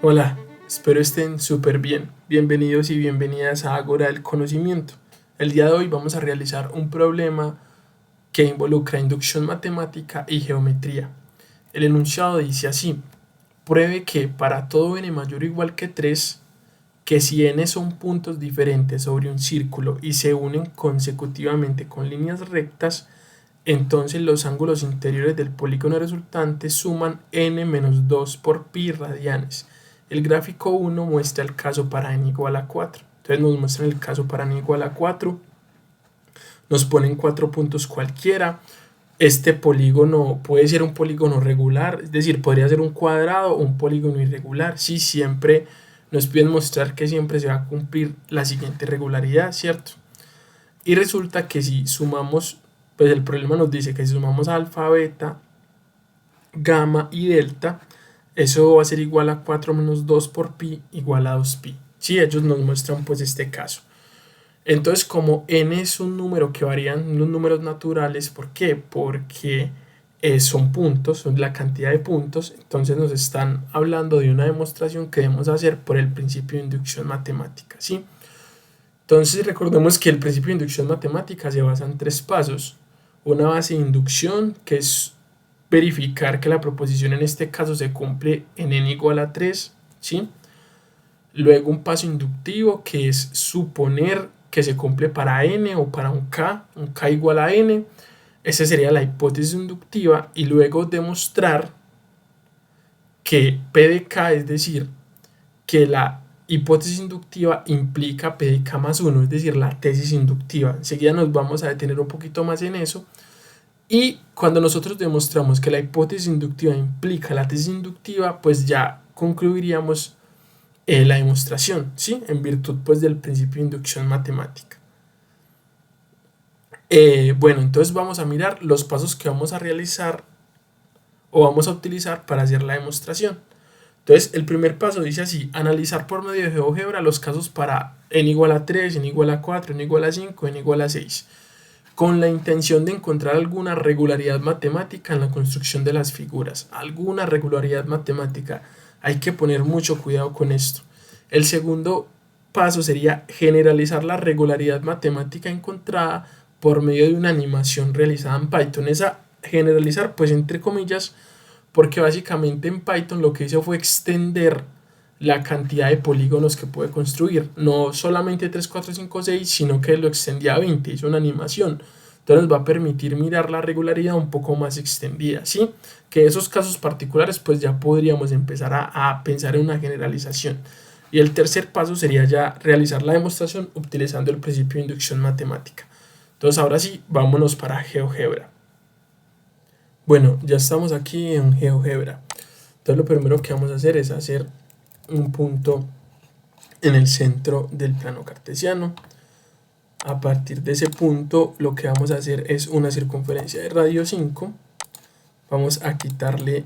Hola, espero estén súper bien. Bienvenidos y bienvenidas a Ágora del Conocimiento. El día de hoy vamos a realizar un problema que involucra inducción matemática y geometría. El enunciado dice así: pruebe que para todo n mayor o igual que 3, que si n son puntos diferentes sobre un círculo y se unen consecutivamente con líneas rectas, entonces los ángulos interiores del polígono resultante suman n-2 por pi radianes. El gráfico 1 muestra el caso para n igual a 4. Entonces nos muestran el caso para n igual a 4. Nos ponen 4 puntos cualquiera. Este polígono puede ser un polígono regular, es decir, podría ser un cuadrado o un polígono irregular. Sí, siempre nos piden mostrar que siempre se va a cumplir la siguiente regularidad, ¿cierto? Y resulta que si sumamos, pues el problema nos dice que si sumamos alfa, beta, gamma y delta, eso va a ser igual a 4 menos 2 por pi igual a 2pi. Sí, ellos nos muestran pues este caso. Entonces, como n es un número que varían los números naturales, ¿por qué? Porque son puntos, son la cantidad de puntos. Entonces nos están hablando de una demostración que debemos hacer por el principio de inducción matemática, ¿sí? Entonces recordemos que el principio de inducción matemática se basa en 3 pasos. Una base de inducción, que es verificar que la proposición en este caso se cumple en n igual a 3, ¿sí? Luego un paso inductivo, que es suponer que se cumple para n o para un k igual a n. Esa sería la hipótesis inductiva. Y luego demostrar que P de k, es decir, que la hipótesis inductiva implica P de k más 1, es decir, la tesis inductiva. Enseguida nos vamos a detener un poquito más en eso. Y cuando nosotros demostramos que la hipótesis inductiva implica la tesis inductiva, pues ya concluiríamos la demostración, ¿sí? En virtud pues del principio de inducción matemática. Bueno, entonces vamos a mirar los pasos que vamos a realizar o vamos a utilizar para hacer la demostración. Entonces el primer paso dice así: analizar por medio de GeoGebra los casos para n igual a 3, n igual a 4, n igual a 5, n igual a 6, con la intención de encontrar alguna regularidad matemática en la construcción de las figuras. Alguna regularidad matemática. Hay que poner mucho cuidado con esto. El segundo paso sería generalizar la regularidad matemática encontrada por medio de una animación realizada en Python. Esa generalizar, pues entre comillas, porque básicamente en Python lo que hizo fue extender la cantidad de polígonos que puede construir, no solamente 3, 4, 5, 6, sino que lo extendía a 20, hizo una animación. Entonces nos va a permitir mirar la regularidad un poco más extendida, ¿sí? Que esos casos particulares pues ya podríamos empezar a pensar en una generalización. Y el tercer paso sería ya realizar la demostración utilizando el principio de inducción matemática. Entonces ahora sí, vámonos para GeoGebra. Bueno, ya estamos aquí en GeoGebra. Entonces lo primero que vamos a hacer es hacer un punto en el centro del plano cartesiano. A partir de ese punto lo que vamos a hacer es una circunferencia de radio 5. Vamos a quitarle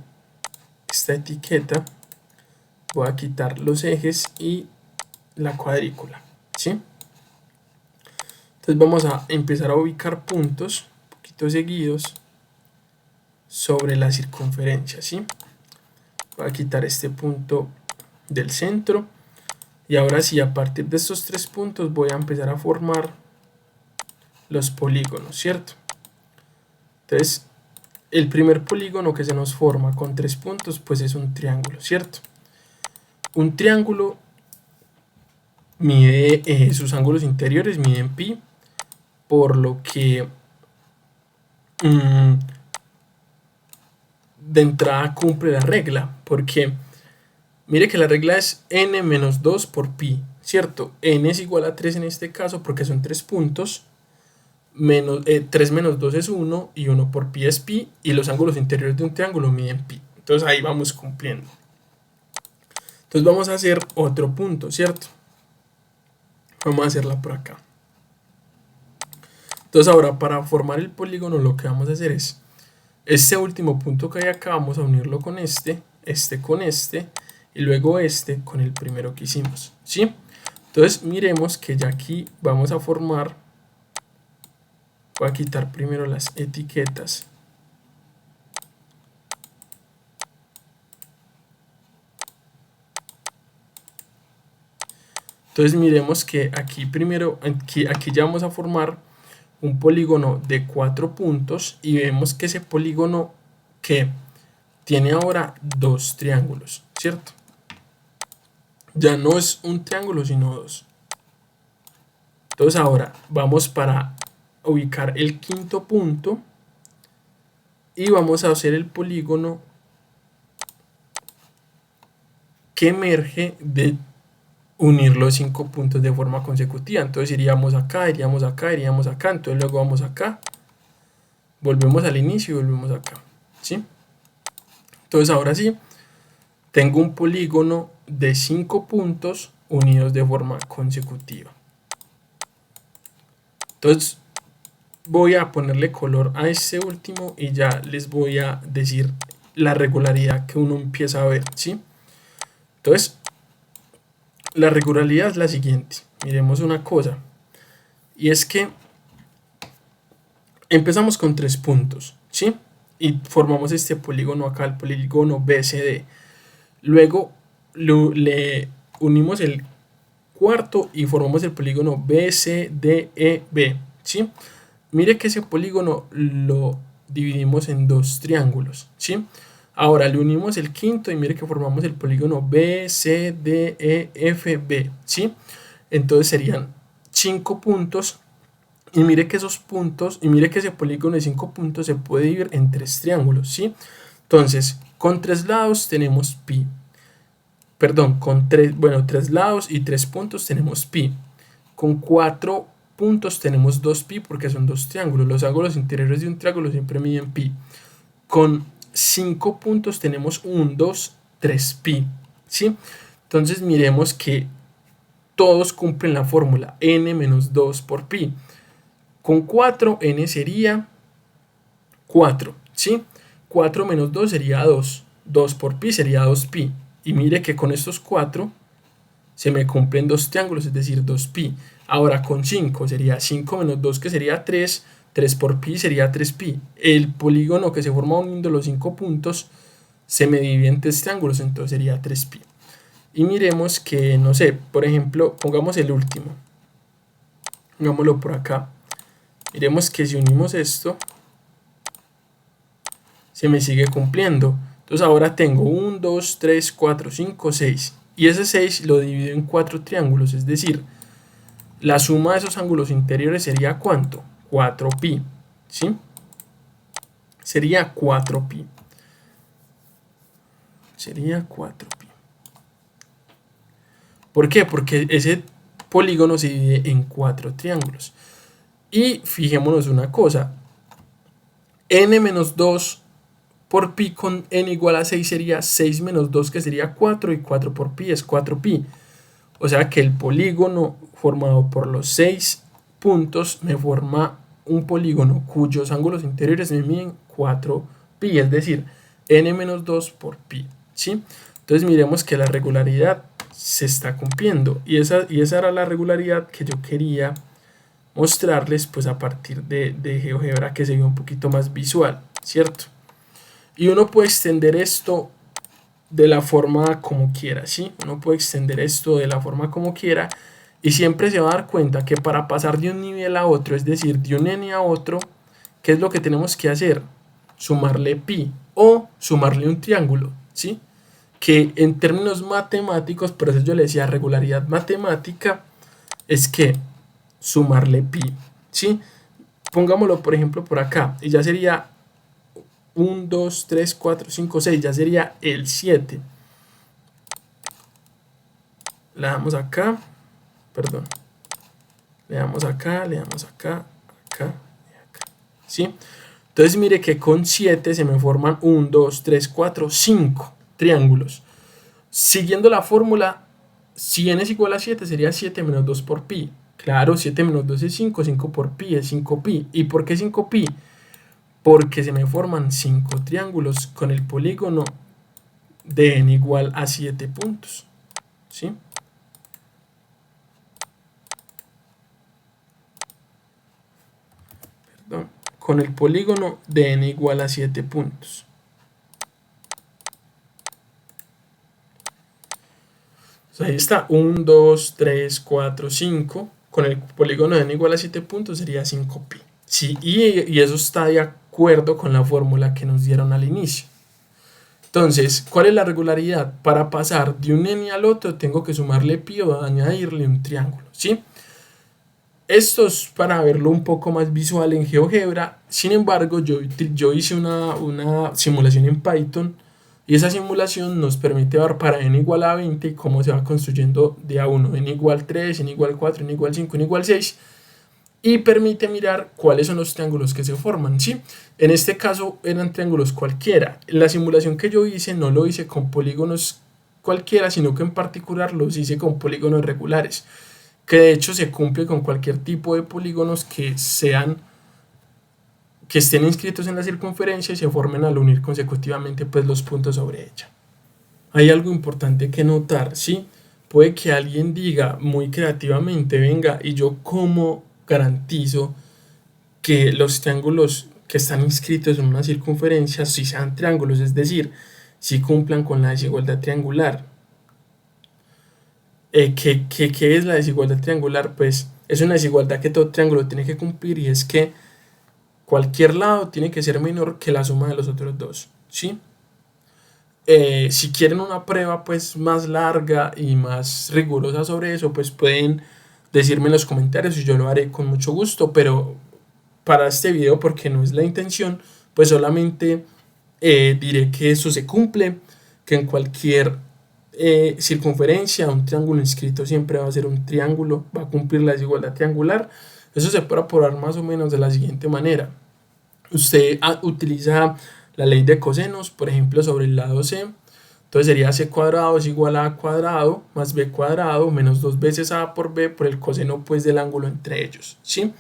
esta etiqueta. Voy a quitar los ejes y la cuadrícula, ¿sí? Entonces vamos a empezar a ubicar puntos un poquito seguidos sobre la circunferencia, ¿sí? Voy a quitar este punto del centro. Y ahora sí, a partir de estos 3 puntos voy a empezar a formar los polígonos, ¿cierto? Entonces, el primer polígono que se nos forma con 3 puntos, pues es un triángulo, ¿cierto? Un triángulo mide sus ángulos interiores, miden pi, por lo que de entrada cumple la regla, porque mire que la regla es n menos 2 por pi, ¿cierto? N es igual a 3 en este caso porque son 3 puntos. 3 menos 2 es 1 y 1 por pi es pi, y los ángulos interiores de un triángulo miden pi. Entonces ahí vamos cumpliendo. Entonces vamos a hacer otro punto, ¿cierto? Vamos a hacerla por acá. Entonces ahora para formar el polígono lo que vamos a hacer es este último punto que hay acá, vamos a unirlo con este con este, y luego este con el primero que hicimos, ¿sí? Entonces miremos que ya aquí vamos a formar. Voy a quitar primero las etiquetas. Entonces miremos que aquí primero, aquí ya vamos a formar un polígono de 4 puntos y vemos que ese polígono que tiene ahora dos triángulos, ¿cierto? Ya no es un triángulo sino dos. Entonces ahora vamos para ubicar el quinto punto y vamos a hacer el polígono que emerge de unir los 5 puntos de forma consecutiva. Entonces iríamos acá, iríamos acá, iríamos acá, entonces luego vamos acá, volvemos al inicio y volvemos acá, ¿sí? Entonces ahora sí, tengo un polígono de 5 puntos unidos de forma consecutiva. Entonces voy a ponerle color a este último y ya les voy a decir la regularidad que uno empieza a ver, ¿sí? Entonces, la regularidad es la siguiente. Miremos una cosa. Y es que empezamos con 3 puntos, ¿sí? Y formamos este polígono acá, el polígono BCD. Luego le unimos el cuarto y formamos el polígono BCDEB, ¿sí? Mire que ese polígono lo dividimos en dos triángulos, ¿sí? Ahora le unimos el quinto y mire que formamos el polígono BCDEFB, ¿sí? Entonces serían 5 puntos y mire que esos puntos, y mire que ese polígono de 5 puntos se puede dividir en 3 triángulos, ¿sí? Entonces, con 3 lados tenemos pi. Perdón, con 3 lados y 3 puntos tenemos pi. Con 4 puntos tenemos 2pi porque son dos triángulos. Los ángulos interiores de un triángulo siempre miden pi. Con 5 puntos tenemos 1, 2, 3pi, ¿sí? Entonces miremos que todos cumplen la fórmula n menos 2 por pi. Con 4 n sería 4, ¿sí? 4 menos 2 sería 2. 2 por pi sería 2pi. Y mire que con estos 4 se me cumplen dos triángulos, es decir, 2pi. Ahora con 5 sería 5 menos 2 que sería 3. 3 por pi sería 3pi. El polígono que se forma uniendo los 5 puntos se me divide en 3 triángulos, entonces sería 3pi. Y miremos que, no sé, por ejemplo, pongamos el último. Pongámoslo por acá. Miremos que si unimos esto, se me sigue cumpliendo. Entonces ahora tengo 1, 2, 3, 4, 5, 6. Y ese 6 lo divido en 4 triángulos, es decir, la suma de esos ángulos interiores sería ¿cuánto? 4pi, ¿sí? Sería 4pi. Sería 4pi. ¿Por qué? Porque ese polígono se divide en 4 triángulos. Y fijémonos una cosa. N menos 2 por pi con n igual a 6 sería 6 menos 2 que sería 4 y 4 por pi es 4pi. O sea que el polígono formado por los 6 puntos me forma un polígono cuyos ángulos interiores me miden 4pi, es decir, n menos 2 por pi, ¿sí? Entonces miremos que la regularidad se está cumpliendo y esa era la regularidad que yo quería mostrarles pues a partir de GeoGebra, que se ve un poquito más visual, ¿cierto? Y uno puede extender esto de la forma como quiera, ¿sí? Uno puede extender esto de la forma como quiera y siempre se va a dar cuenta que para pasar de un nivel a otro, es decir, de un n a otro, ¿qué es lo que tenemos que hacer? Sumarle pi o sumarle un triángulo, ¿sí? Que en términos matemáticos, por eso yo le decía regularidad matemática, es que sumarle pi, ¿sí? Pongámoslo por ejemplo por acá y ya sería 1, 2, 3, 4, 5, 6, ya sería el 7. Le damos acá, perdón, le damos acá, acá, acá, ¿sí? Entonces mire que con 7 se me forman 1, 2, 3, 4, 5 triángulos. Siguiendo la fórmula, si n es igual a 7 sería 7 menos 2 por pi. Claro, 7 menos 2 es 5, 5 por pi es 5pi. ¿Y por qué 5pi? Porque se me forman 5 triángulos con el polígono de n igual a 7 puntos, ¿sí? Perdón, con el polígono de n igual a 7 puntos. Entonces ahí está, 1, 2, 3, 4, 5. Con el polígono de n igual a 7 puntos sería 5pi. Sí, y eso está de acuerdo con la fórmula que nos dieron al inicio. Entonces, ¿cuál es la regularidad? Para pasar de un n al otro tengo que sumarle pi o añadirle un triángulo, ¿sí? Esto es para verlo un poco más visual en GeoGebra. Sin embargo, yo hice una simulación en Python y esa simulación nos permite ver para n igual a 20 cómo se va construyendo de a 1, n igual 3, n igual 4, n igual 5, n igual 6, y permite mirar cuáles son los triángulos que se forman, ¿sí? En este caso eran triángulos cualquiera. La simulación que yo hice no lo hice con polígonos cualquiera, sino que en particular los hice con polígonos regulares, que de hecho se cumple con cualquier tipo de polígonos que estén inscritos en la circunferencia y se formen al unir consecutivamente pues los puntos sobre ella. Hay algo importante que notar, ¿sí? Puede que alguien diga muy creativamente, venga, ¿y yo cómo garantizo que los triángulos que están inscritos en una circunferencia sí sean triángulos? Es decir, si cumplan con la desigualdad triangular. ¿Qué es la desigualdad triangular? Pues es una desigualdad que todo triángulo tiene que cumplir, y es que cualquier lado tiene que ser menor que la suma de los otros dos, ¿sí? Si quieren una prueba pues más larga y más rigurosa sobre eso, pues pueden decirme en los comentarios y yo lo haré con mucho gusto, pero para este video, porque no es la intención, pues solamente diré que eso se cumple, que en cualquier circunferencia un triángulo inscrito siempre va a ser un triángulo, va a cumplir la desigualdad triangular. Eso se puede probar más o menos de la siguiente manera. Usted utiliza la ley de cosenos, por ejemplo, sobre el lado C. Entonces sería c cuadrado es igual a cuadrado más b cuadrado menos 2 veces a por b por el coseno pues del ángulo entre ellos, ¿sí?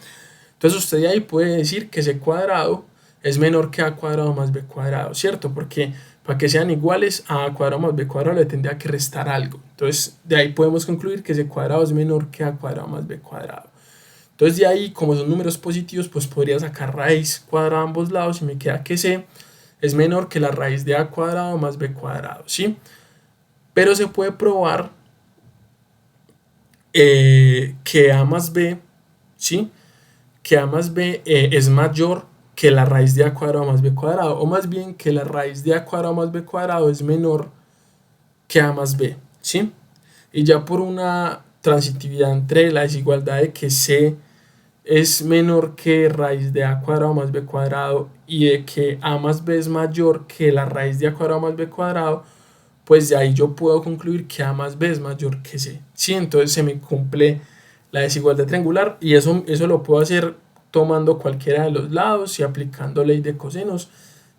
Entonces usted de ahí puede decir que c cuadrado es menor que a cuadrado más b cuadrado, ¿cierto? Porque para que sean iguales, a cuadrado más b cuadrado le tendría que restar algo. Entonces de ahí podemos concluir que c cuadrado es menor que a cuadrado más b cuadrado. Entonces de ahí, como son números positivos, pues podría sacar raíz cuadrada a ambos lados y me queda que c es menor que la raíz de a cuadrado más b cuadrado, ¿sí? Pero se puede probar que a más b, ¿sí? Que a más b es mayor que la raíz de a cuadrado más b cuadrado, o más bien que la raíz de a cuadrado más b cuadrado es menor que a más b, ¿sí? Y ya por una transitividad entre la desigualdad de que c es menor que raíz de a cuadrado más b cuadrado y de que a más b es mayor que la raíz de a cuadrado más b cuadrado, pues de ahí yo puedo concluir que a más b es mayor que c, ¿sí? Entonces se me cumple la desigualdad triangular, y eso lo puedo hacer tomando cualquiera de los lados y aplicando ley de cosenos,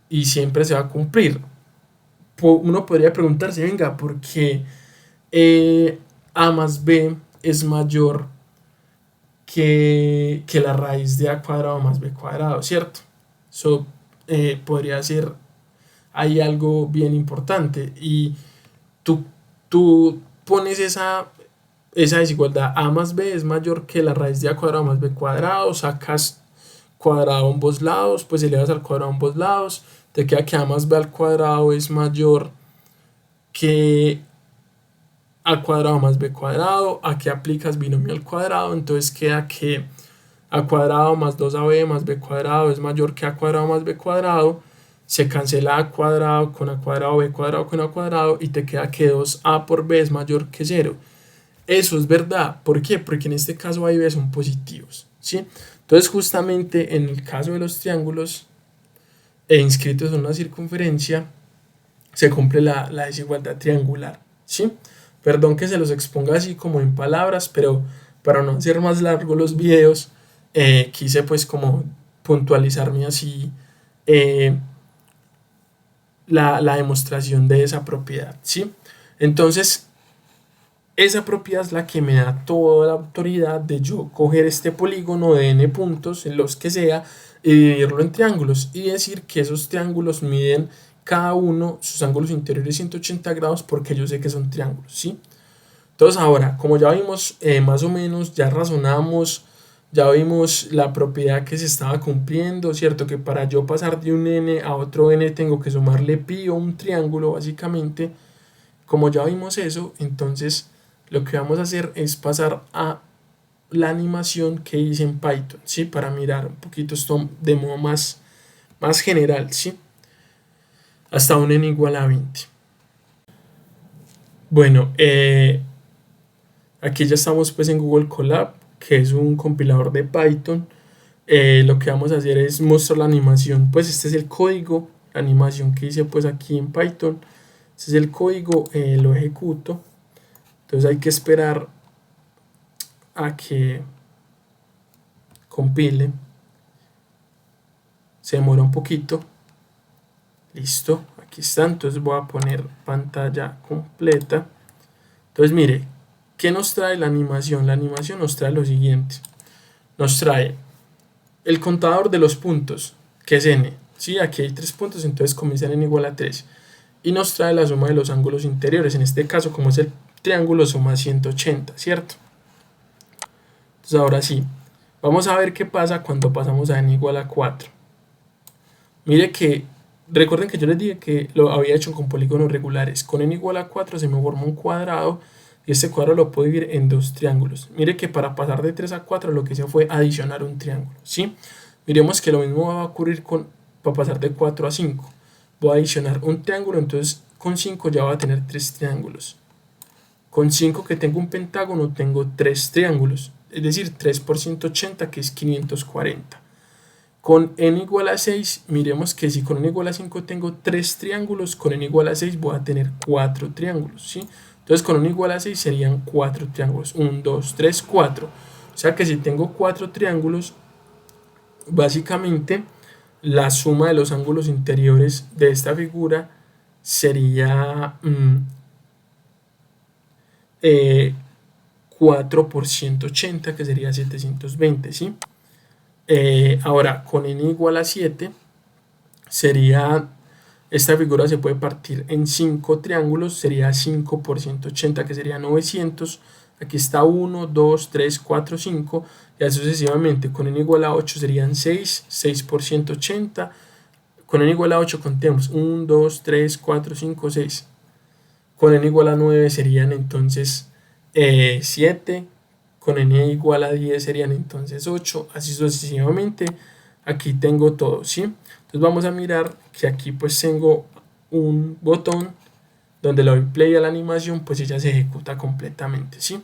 y siempre se va a cumplir. Uno podría preguntarse, venga, ¿por qué a más b es mayor que la raíz de a cuadrado más b cuadrado, ¿cierto? Eso podría ser ahí algo bien importante, y tú, tú pones esa desigualdad, a más b es mayor que la raíz de a cuadrado más b cuadrado, sacas cuadrado a ambos lados, pues elevas al cuadrado a ambos lados, te queda que a más b al cuadrado es mayor que a cuadrado más b cuadrado. Aquí aplicas binomio al cuadrado, entonces queda que a cuadrado más 2ab más b cuadrado es mayor que a cuadrado más b cuadrado. Se cancela a cuadrado con a cuadrado, b cuadrado con a cuadrado, y te queda que 2a por b es mayor que 0. Eso es verdad. ¿Por qué? Porque en este caso a y b son positivos, ¿sí? Entonces justamente en el caso de los triángulos inscritos en una circunferencia se cumple la desigualdad triangular, ¿sí? Perdón que se los exponga así como en palabras, pero para no hacer más largos los videos, quise pues como puntualizarme así la demostración de esa propiedad, ¿sí? Entonces, esa propiedad es la que me da toda la autoridad de yo coger este polígono de n puntos, en los que sea, y dividirlo en triángulos, y decir que esos triángulos miden cada uno sus ángulos interiores 180 grados, porque yo sé que son triángulos, ¿sí? Entonces ahora, como ya vimos más o menos, ya razonamos, ya vimos la propiedad que se estaba cumpliendo, ¿cierto? Que para yo pasar de un n a otro n tengo que sumarle pi, o un triángulo básicamente. Como ya vimos eso, entonces lo que vamos a hacer es pasar a la animación que hice en Python, ¿sí? Para mirar un poquito esto de modo más general, ¿sí? Hasta un n igual a 20. Bueno, aquí ya estamos pues en Google Colab, que es un compilador de Python. Lo que vamos a hacer es mostrar la animación, pues este es el código, la animación que hice pues aquí en Python. Este es el código, lo ejecuto. Entonces hay que esperar a que compile. Se demora un poquito. Listo, aquí está. Entonces voy a poner pantalla completa. Entonces mire, ¿qué nos trae la animación? La animación nos trae lo siguiente. Nos trae el contador de los puntos, que es n. ¿Sí? Aquí hay 3 puntos, entonces comienza en n igual a 3. Y nos trae la suma de los ángulos interiores. En este caso, como es el triángulo, suma 180, ¿cierto? Entonces ahora sí, vamos a ver qué pasa cuando pasamos a n igual a 4. Mire que, recuerden que yo les dije que lo había hecho con polígonos regulares. Con n igual a 4 se me forma un cuadrado y este cuadrado lo puedo dividir en 2 triángulos. Mire que para pasar de 3 a 4 lo que hice fue adicionar un triángulo, ¿sí? Miremos que lo mismo va a ocurrir para pasar de 4 a 5. Voy a adicionar un triángulo, entonces con 5 ya voy a tener 3 triángulos. Con 5 que tengo un pentágono tengo 3 triángulos, es decir, 3 por 180 que es 540. Con n igual a 6, miremos que si con n igual a 5 tengo 3 triángulos, con n igual a 6 voy a tener 4 triángulos, ¿sí? Entonces con n igual a 6 serían 4 triángulos, 1, 2, 3, 4. O sea que si tengo 4 triángulos, básicamente la suma de los ángulos interiores de esta figura sería 4 por 180, que sería 720, ¿sí? Ahora, con n igual a 7, sería, esta figura se puede partir en 5 triángulos, sería 5 por 180, que sería 900. Aquí está 1, 2, 3, 4, 5, y así sucesivamente. Con n igual a 8 serían 6, 6 por 180. Con n igual a 8 contemos 1, 2, 3, 4, 5, 6. Con n igual a 9 serían entonces 7. Con n igual a 10 serían entonces 8, así sucesivamente. Aquí tengo todo, ¿sí? Entonces vamos a mirar que aquí pues tengo un botón donde le doy play a la animación, pues ella se ejecuta completamente, ¿sí?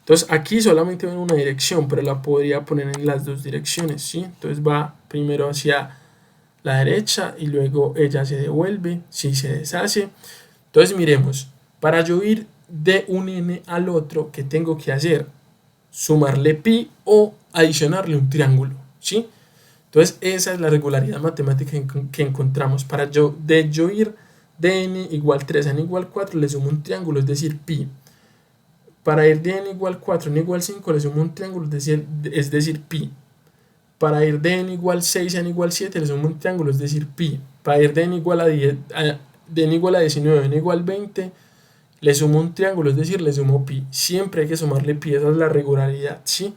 Entonces aquí solamente va en una dirección, pero la podría poner en las dos direcciones, ¿sí? Entonces va primero hacia la derecha y luego ella se devuelve, ¿sí? Se deshace. Entonces miremos, para yo ir de un n al otro, ¿qué tengo que hacer? Sumarle pi o adicionarle un triángulo, ¿sí? Entonces esa es la regularidad matemática que encontramos. Para yo ir de n igual 3 a n igual 4 le sumo un triángulo, es decir, pi. Para ir de n igual 4 a n igual 5 le sumo un triángulo, es decir, pi. Para ir de n igual 6 a n igual 7 le sumo un triángulo, es decir, pi. Para ir de n igual a 10, de n igual a 19 a n igual 20 le sumo un triángulo, es decir, le sumo pi. Siempre hay que sumarle pi, esa es la regularidad, ¿sí?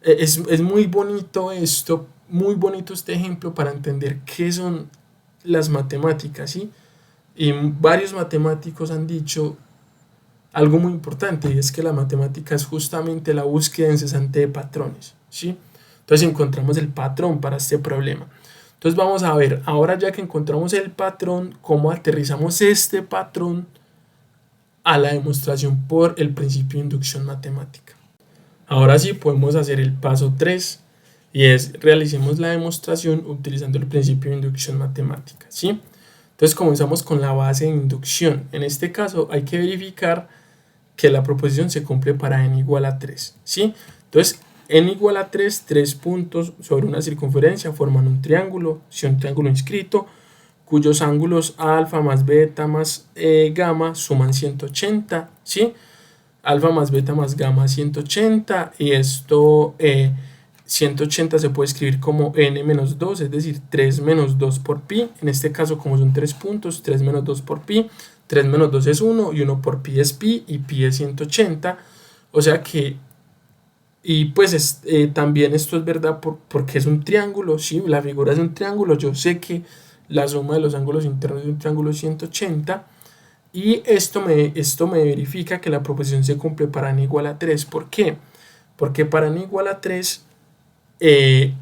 Es muy bonito esto, muy bonito este ejemplo para entender qué son las matemáticas, ¿sí? Y varios matemáticos han dicho algo muy importante, y es que la matemática es justamente la búsqueda incesante de patrones, ¿sí? Entonces encontramos el patrón para este problema. Entonces vamos a ver, ahora ya que encontramos el patrón, cómo aterrizamos este patrón a la demostración por el principio de inducción matemática. Ahora sí podemos hacer el paso 3 y es realicemos la demostración utilizando el principio de inducción matemática, ¿sí? Entonces comenzamos con la base de inducción. En este caso hay que verificar que la proposición se cumple para n igual a 3, ¿sí? Entonces n igual a 3, 3 puntos sobre una circunferencia forman un triángulo, si un triángulo inscrito, cuyos ángulos alfa más beta más gamma suman 180, ¿sí? Alfa más beta más gamma 180, y esto 180 se puede escribir como n menos 2, es decir, 3 menos 2 por pi. En este caso, como son 3 puntos, 3 menos 2 por pi, 3 menos 2 es 1, y 1 por pi es pi, y pi es 180. O sea que, y pues también esto es verdad porque es un triángulo, ¿sí? La figura es un triángulo, yo sé que la suma de los ángulos internos de un triángulo es 180, Y esto me verifica que la proposición se cumple para n igual a 3. ¿Por qué? Porque para n igual a 3,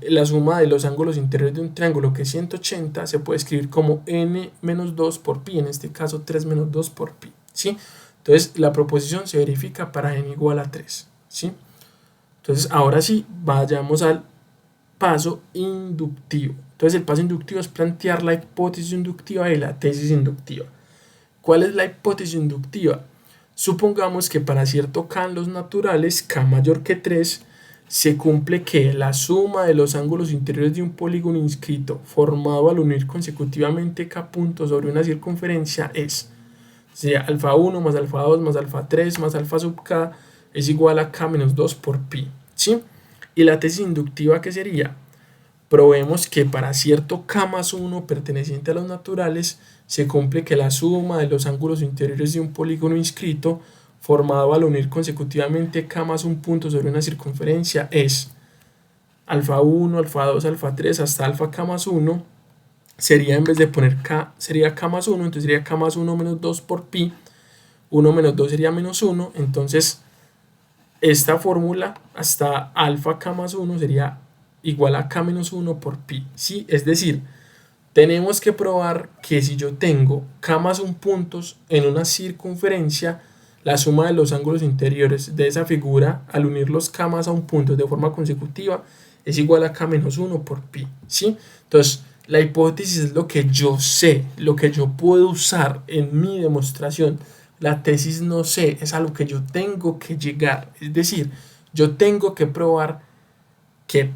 la suma de los ángulos interiores de un triángulo, que es 180, se puede escribir como n menos 2 por pi, en este caso 3 menos 2 por pi, ¿sí? Entonces la proposición se verifica para n igual a 3, ¿sí? Entonces ahora sí, vayamos al paso inductivo. Entonces el paso inductivo es plantear la hipótesis inductiva y la tesis inductiva. ¿Cuál es la hipótesis inductiva? Supongamos que para cierto k en los naturales, k mayor que 3, se cumple que la suma de los ángulos interiores de un polígono inscrito formado al unir consecutivamente k puntos sobre una circunferencia sería alfa 1 más alfa 2 más alfa 3 más alfa sub k es igual a k menos 2 por pi, ¿sí? Y la tesis inductiva, ¿qué sería? Probemos que para cierto k más 1 perteneciente a los naturales se cumple que la suma de los ángulos interiores de un polígono inscrito formado al unir consecutivamente k más un punto sobre una circunferencia es alfa 1, alfa 2, alfa 3 hasta alfa k más 1. Sería, en vez de poner k, sería k más 1, entonces sería k más 1 menos 2 por pi. 1 menos 2 sería menos 1, entonces esta fórmula hasta alfa k más 1 sería igual a k menos 1 por pi, ¿sí? Es decir, tenemos que probar que si yo tengo k más 1 puntos en una circunferencia, la suma de los ángulos interiores de esa figura al unir los k más 1 puntos de forma consecutiva es igual a k menos 1 por pi, ¿sí? Entonces, la hipótesis es lo que yo sé, lo que yo puedo usar en mi demostración. La tesis no sé, es a lo que yo tengo que llegar. Es decir, yo tengo que probar que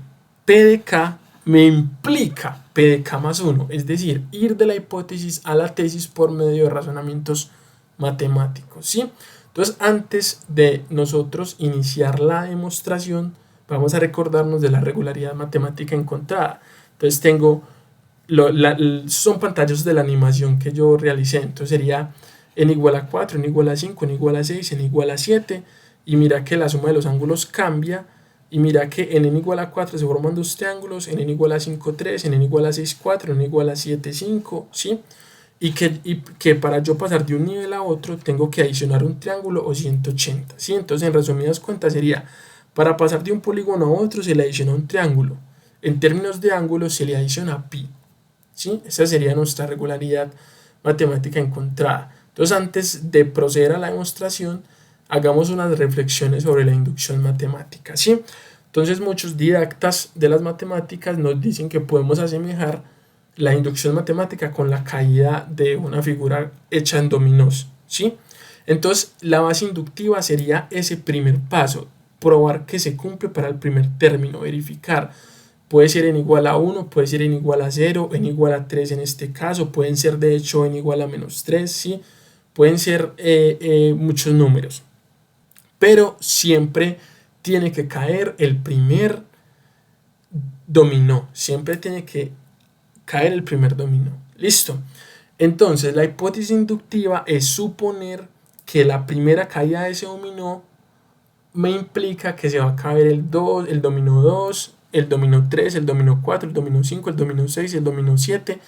P de K me implica P de K más 1. Es decir, ir de la hipótesis a la tesis por medio de razonamientos matemáticos, ¿sí? Entonces, antes de nosotros iniciar la demostración, vamos a recordarnos de la regularidad matemática encontrada. Entonces, son pantallazos de la animación que yo realicé. Entonces, sería n igual a 4, n igual a 5, n igual a 6, n igual a 7. Y mira que la suma de los ángulos cambia. Y mira que en n igual a 4 se forman dos triángulos, en n igual a 5, 3, en n igual a 6, 4, en n igual a 7, 5, ¿sí? Y que para yo pasar de un nivel a otro tengo que adicionar un triángulo o 180, ¿sí? Entonces, en resumidas cuentas sería, para pasar de un polígono a otro se le adiciona un triángulo. En términos de ángulos se le adiciona pi, ¿sí? Esa sería nuestra regularidad matemática encontrada. Entonces, antes de proceder a la demostración, hagamos unas reflexiones sobre la inducción matemática, ¿sí? Entonces, muchos didactas de las matemáticas nos dicen que podemos asemejar la inducción matemática con la caída de una figura hecha en dominós, ¿sí? Entonces, la base inductiva sería ese primer paso, probar que se cumple para el primer término, verificar. Puede ser n igual a 1, puede ser n igual a 0, n igual a 3 en este caso, pueden ser de hecho n igual a menos 3, ¿sí? Pueden ser muchos números, pero siempre tiene que caer el primer dominó, siempre tiene que caer el primer dominó. Listo. Entonces, la hipótesis inductiva es suponer que la primera caída de ese dominó me implica que se va a caer el dominó 2, el dominó 3, el dominó 4, el dominó 5, el dominó 6, el dominó 7,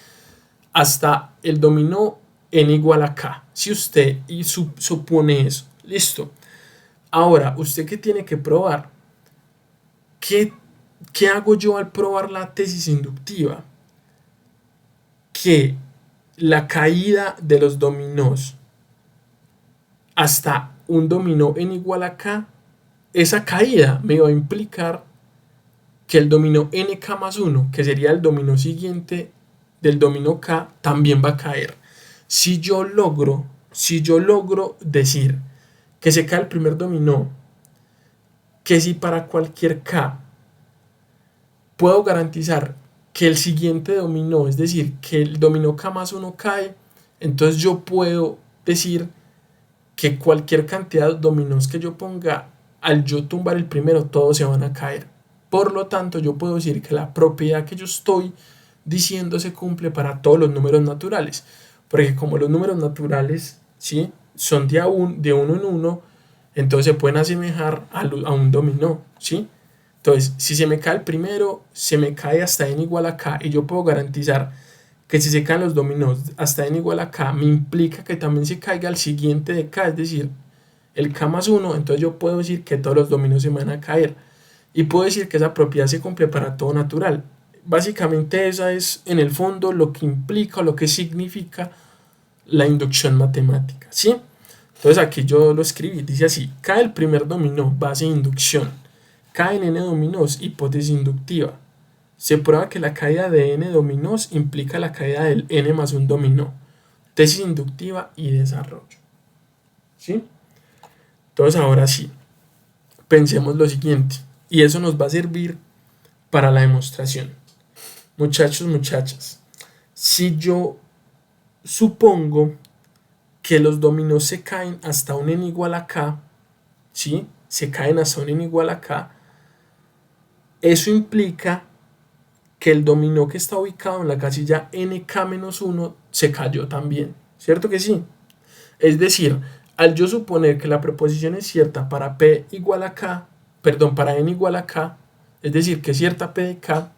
hasta el dominó n igual a k. Si usted supone eso, listo. Ahora, ¿usted qué tiene que probar? ¿Qué hago yo al probar la tesis inductiva? Que la caída de los dominós hasta un dominó n igual a k, esa caída me va a implicar que el dominó nk más 1, que sería el dominó siguiente del dominó k, también va a caer. Si yo logro decir que se cae el primer dominó, que si para cualquier k puedo garantizar que el siguiente dominó, es decir, que el dominó k más 1 cae, entonces yo puedo decir que cualquier cantidad de dominós que yo ponga, al yo tumbar el primero, todos se van a caer. Por lo tanto, yo puedo decir que la propiedad que yo estoy diciendo se cumple para todos los números naturales. Porque como los números naturales, ¿sí?, son de uno en uno, entonces se pueden asemejar a un dominó, ¿sí? Entonces, si se me cae el primero, se me cae hasta n igual a k, y yo puedo garantizar que si se caen los dominós hasta n igual a k, me implica que también se caiga el siguiente de k, es decir, el k más 1, entonces yo puedo decir que todos los dominós se van a caer. Y puedo decir que esa propiedad se cumple para todo natural. Básicamente esa es en el fondo lo que implica o lo que significa la inducción matemática, ¿sí? Entonces aquí yo lo escribí, dice así: cae el primer dominó, base de inducción. Caen n dominós, hipótesis inductiva. Se prueba que la caída de n dominós implica la caída del n más un dominó. Tesis inductiva y desarrollo, ¿sí? Entonces ahora sí, pensemos lo siguiente, y eso nos va a servir para la demostración. Muchachos, muchachas, si yo supongo que los dominós se caen hasta un n igual a k, ¿sí? Se caen hasta un n igual a k, eso implica que el dominó que está ubicado en la casilla nk-1 se cayó también, ¿cierto que sí? Es decir, al yo suponer que la proposición es cierta para p igual a k, perdón, para n igual a k, es decir, que es cierta p de k,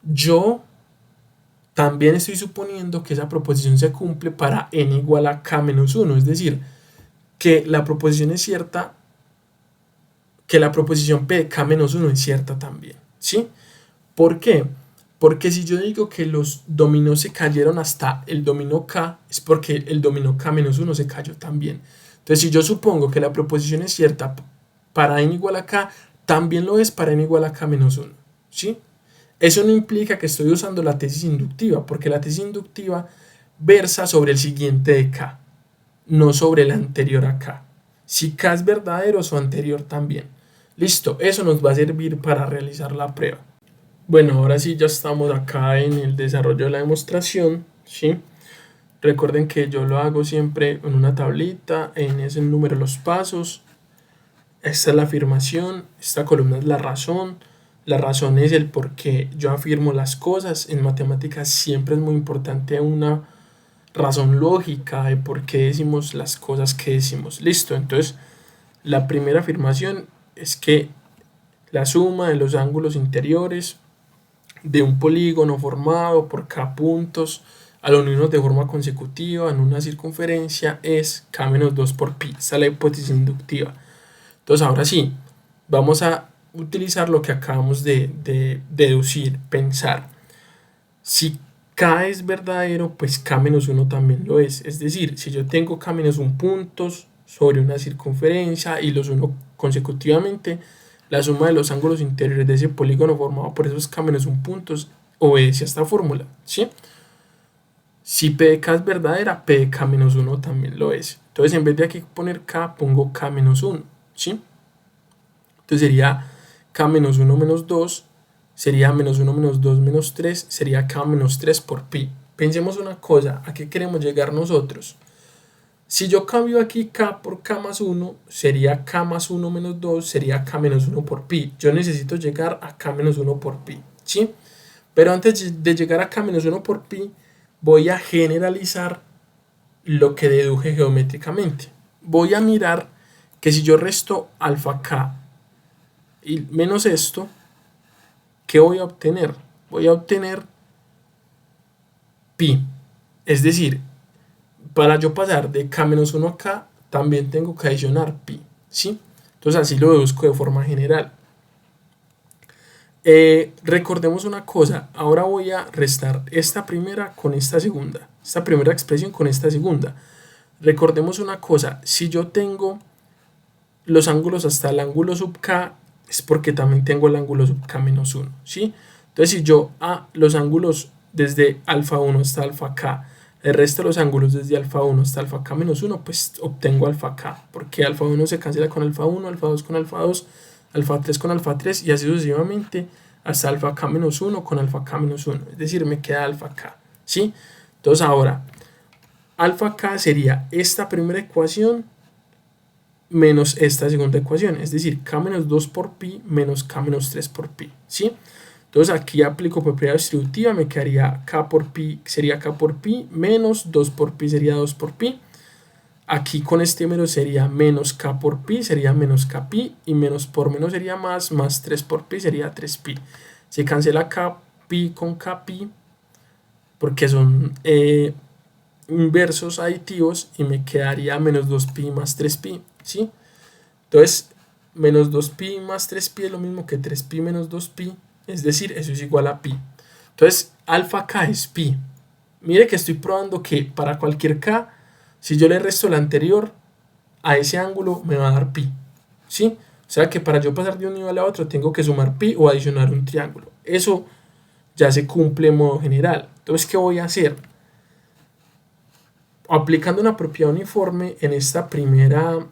yo también estoy suponiendo que esa proposición se cumple para n igual a k-1, es decir, que la proposición es cierta, que la proposición p de k-1 es cierta también, ¿sí? ¿Por qué? Porque si yo digo que los dominós se cayeron hasta el dominó k, es porque el dominó k-1 se cayó también. Entonces, si yo supongo que la proposición es cierta para n igual a k, también lo es para n igual a k-1, ¿sí? Eso no implica que estoy usando la tesis inductiva, porque la tesis inductiva versa sobre el siguiente de k, no sobre el anterior a k. Si k es verdadero, su anterior también. Listo, eso nos va a servir para realizar la prueba. Bueno, ahora sí ya estamos acá en el desarrollo de la demostración, ¿sí? Recuerden que yo lo hago siempre en una tablita, en ese número los pasos. Esta es la afirmación, esta columna es la razón. La razón es el por qué yo afirmo las cosas. En matemáticas siempre es muy importante una razón lógica de por qué decimos las cosas que decimos. Listo, entonces la primera afirmación es que la suma de los ángulos interiores de un polígono formado por k puntos al unirnos de forma consecutiva en una circunferencia es k-2 por pi. Esta es la hipótesis inductiva. Entonces ahora sí, vamos a utilizar lo que acabamos de deducir, pensar. Si k es verdadero, pues k-1 también lo es. Es decir, si yo tengo k-1 puntos sobre una circunferencia y los uno consecutivamente, la suma de los ángulos interiores de ese polígono formado por esos k-1 puntos obedece a esta fórmula, ¿sí? Si p de k es verdadera, p de k-1 también lo es. Entonces, en vez de aquí poner k, pongo k-1, ¿sí? Entonces sería k-1 menos 2, sería menos 1 menos 2 menos 3, sería k-3 por pi. Pensemos una cosa, ¿a qué queremos llegar nosotros? Si yo cambio aquí k por k más 1, sería k más 1 menos 2, sería k menos 1 por pi. Yo necesito llegar a k menos 1 por pi, ¿sí? Pero antes de llegar a k menos 1 por pi, voy a generalizar lo que deduje geométricamente. Voy a mirar que si yo resto alfa k y menos esto, ¿qué voy a obtener? Voy a obtener pi. Es decir, para yo pasar de k-1 a k, también tengo que adicionar pi, ¿sí? Entonces así lo deduzco de forma general. Recordemos una cosa, ahora voy a restar esta primera con esta segunda, esta primera expresión con esta segunda. Recordemos una cosa, si yo tengo los ángulos hasta el ángulo sub k, es porque también tengo el ángulo sub k-1, ¿sí? Entonces si yo los ángulos desde alfa 1 hasta alfa k, el resto de los ángulos desde alfa 1 hasta alfa k-1, pues obtengo alfa k, porque alfa 1 se cancela con alfa 1, alfa 2 con alfa 2, alfa 3 con alfa 3 y así sucesivamente hasta alfa k-1 con alfa k-1, es decir, me queda alfa k, ¿sí? Entonces ahora, alfa k sería esta primera ecuación menos esta segunda ecuación, es decir, k-2 por pi menos k-3 por pi, ¿sí? Entonces aquí aplico propiedad distributiva, me quedaría k por pi, sería k por pi, menos 2 por pi sería 2 por pi. Aquí con este menos sería menos k por pi, sería menos k pi, y menos por menos sería más 3 por pi sería 3 pi. Se cancela k pi con k pi, porque son inversos aditivos y me quedaría menos 2pi más 3pi, ¿sí? Entonces, menos 2pi más 3pi es lo mismo que 3pi menos 2pi, es decir, eso es igual a pi. Entonces, alfa k es pi. Mire que estoy probando que para cualquier k, si yo le resto la anterior a ese ángulo, me va a dar pi, ¿sí? O sea que para yo pasar de un nivel a otro, tengo que sumar pi o adicionar un triángulo. Eso ya se cumple en modo general. Entonces, ¿qué voy a hacer? Aplicando una propiedad uniforme en esta primera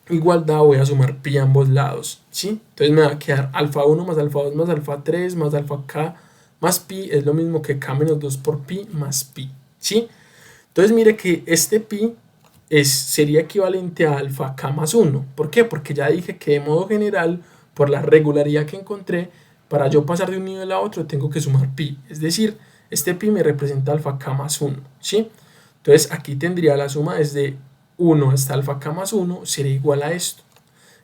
igualdad voy a sumar pi a ambos lados, ¿sí? Entonces me va a quedar alfa 1 más alfa 2 más alfa 3 más alfa k más pi es lo mismo que k menos 2 por pi más pi, ¿sí? Entonces mire que este pi sería equivalente a alfa k más 1. ¿Por qué? Porque ya dije que de modo general, por la regularidad que encontré, para yo pasar de un nivel a otro tengo que sumar pi. Es decir, este pi me representa alfa k más 1, ¿sí? Entonces aquí tendría la suma desde 1 hasta alfa k más 1 sería igual a esto.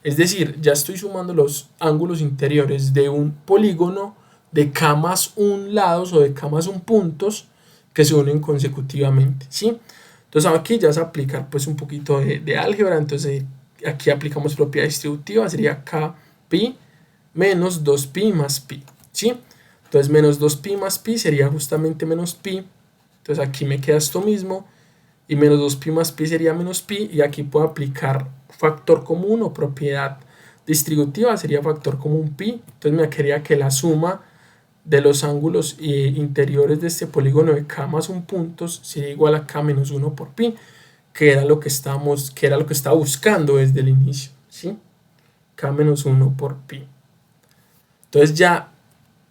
Es decir, ya estoy sumando los ángulos interiores de un polígono de k más 1 lados o de k más 1 puntos que se unen consecutivamente, ¿sí? Entonces aquí ya se aplicar pues un poquito de álgebra, entonces aquí aplicamos propiedad distributiva, sería k pi menos 2pi más pi, ¿sí? Entonces menos 2pi más pi sería justamente menos pi, entonces aquí me queda esto mismo, y menos 2pi más pi sería menos pi, y aquí puedo aplicar factor común o propiedad distributiva, sería factor común pi, entonces me quedaría que la suma de los ángulos interiores de este polígono de k más 1 puntos sería igual a k menos 1 por pi, que era lo que estaba buscando desde el inicio, ¿sí? K menos 1 por pi. Entonces ya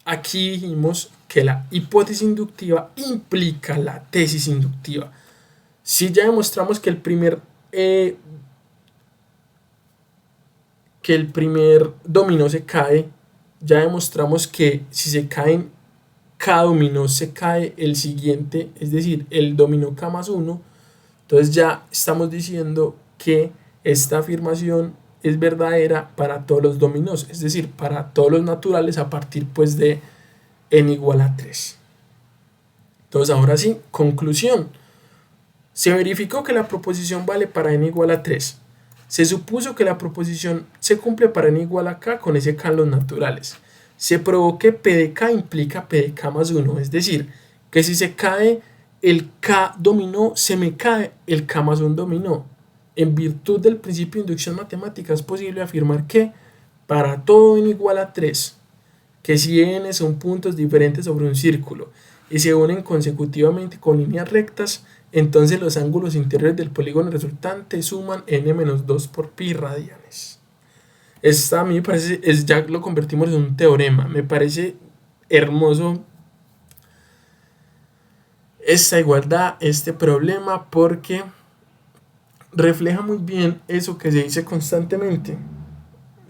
aquí dijimos que la hipótesis inductiva implica la tesis inductiva. Si ya demostramos que el primer dominó se cae, ya demostramos que si se caen K dominó se cae el siguiente, es decir, el dominó K más 1. Entonces ya estamos diciendo que esta afirmación es verdadera para todos los dominós, es decir, para todos los naturales a partir pues de n igual a 3. Entonces ahora sí, conclusión. Se verificó que la proposición vale para n igual a 3. Se supuso que la proposición se cumple para n igual a k con ese k en los naturales. Se probó que P de k implica P de k más 1, es decir, que si se cae el k dominó, se me cae el k más 1 dominó. En virtud del principio de inducción matemática es posible afirmar que para todo n igual a 3, que si n son puntos diferentes sobre un círculo y se unen consecutivamente con líneas rectas, entonces los ángulos interiores del polígono resultante suman n-2 por pi radianes. Esta a mí me parece, ya lo convertimos en un teorema, me parece hermoso esta igualdad, este problema, porque refleja muy bien eso que se dice constantemente.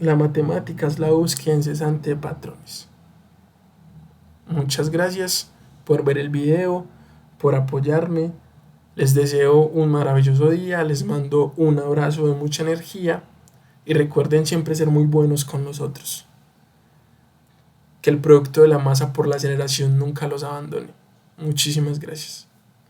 La matemática es la búsqueda incesante de patrones. Muchas gracias por ver el video, por apoyarme. Les deseo un maravilloso día, les mando un abrazo de mucha energía y recuerden siempre ser muy buenos con nosotros. Que el producto de la masa por la aceleración nunca los abandone. Muchísimas gracias.